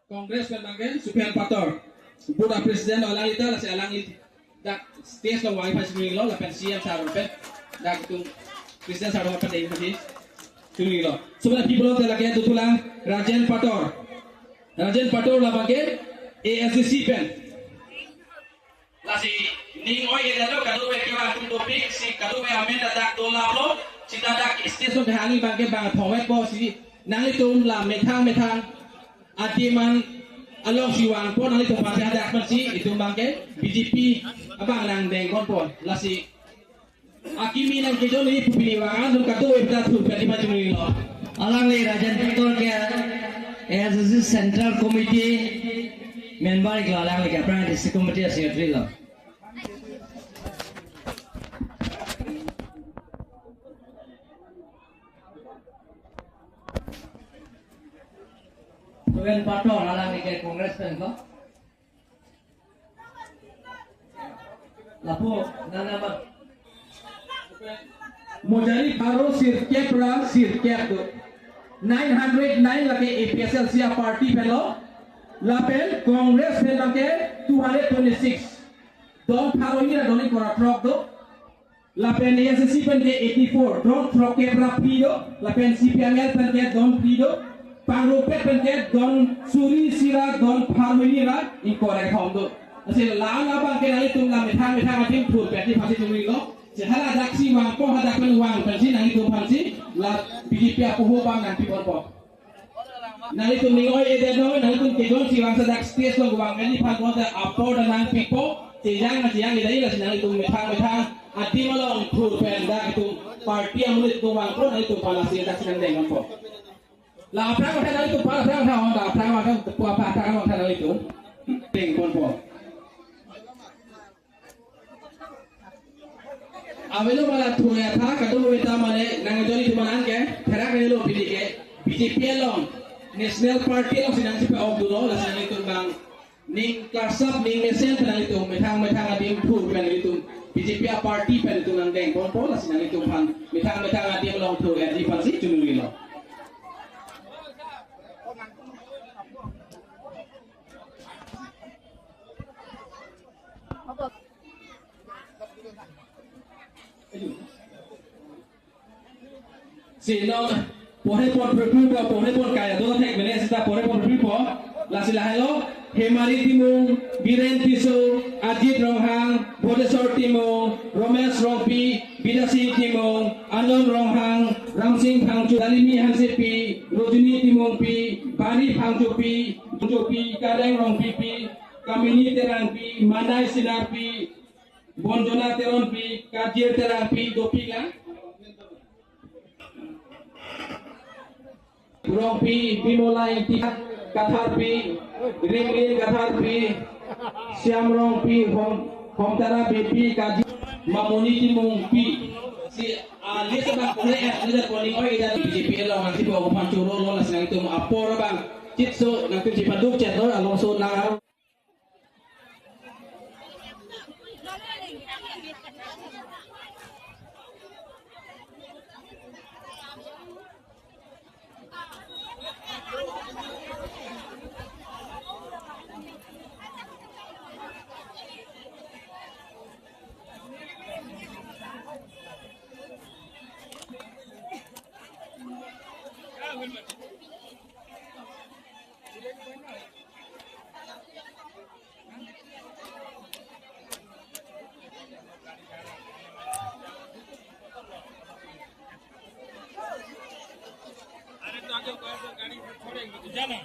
Kongres Penanggen Supian Pator Buddha Presiden Alang Ita Lasi Alang Ita Dak Stage Lo Wai Pas Minglo La Pensiam Sarun Pen Dak Tung Presiden Sarun Pen Dei Pasi Minglo Sebenarnya people Telaknya Tutulang Rajen Pator La Bangke ASCC Pen Lasi Ning Oi Edano Kadu Be Kiwa Tung Topik Si Kadu Be Amen Dak Dola Lo Si Dak Stage Lo Behani Bangke Bang Thongwet Bo Si Nang Litum La Metang Adiman along siwang pon ali tempat ada akmersi itu bangke BJP abang nang dengkon pon lasi akimi nang kejo ni piliwangan dum katu webda tu pedi maju ni lo alang le Rajan Pator ke as a central committee member ke alang le ke prime district committee secretary lo Supian Pator alang le ke Congress pen ko lapo nana Mojari Baro Sirkep Ra Sirkep 909 lake APSL Sia party fellow lapel Congress fel lake 226 Don Pharo ni doni kora trok do lapen ASC pen ke 84 Don trok ke pra pido lapen CPML pen ke Don pido Pangropet pen ke Don Suri Sira Don Pharo ni ra incorrect hom do asil lang abang ke nali tung la metang atim thur pe ti phasi tumi lo Sehala daksi wang po hadak men wang pensi nang itu pensi la BJP aku ho bang nang pipon po. Nang itu ningoy edeno nang itu kejon si wang sadak space lo wang meni pan ko da apo da nang pipo tejang na tiang idai la nang itu metang ati malong thur penda itu party amul itu wang po nang itu palasi dak nang dengon po. La prang wa nang itu pa prang ha onda prang wa nang tua pa prang wa nang itu dengon po. Avelo malah thuya tha kadu beta mane nang joli tumanan ke thera ke lo pili ke BJP long National Party long sinang sipa og dulo la sinang itu bang ning kasap ning mesen penang itu metang adim thu pen itu BJP party pen itu nang deng pon pon la sinang itu pan metang adim long thu di pansi cunuri lo Sino pore pon kaya do thek mene sita pore pon prepu la sila hello Hemari Timung Biren Tiso Ajit Ronghang Bodesor Timung Romesh Rongpi Bidasi Timung Anon Ronghang Ramsing Phangchu Dalimi Hansepi Rojini Timung Pi Bani Phangchu Pi Jopi Kareng Rongpi Pi Kamini Terang Pi Manai Sinar Pi Bonjona Teron Pi Kajir Terang Pi Dopi la Rompi, Bimolai, Katharpi, Ringling Katharpi, Siam Rompi, Homtara Bepi, Kaji, Mamoni Mungpi. Si lihat bang, boleh lihat boleh oi dari BJP lo nanti bawa pancuro lo las nang itu apor bang, citso nanti cipaduk chat lo alonso nang. जाना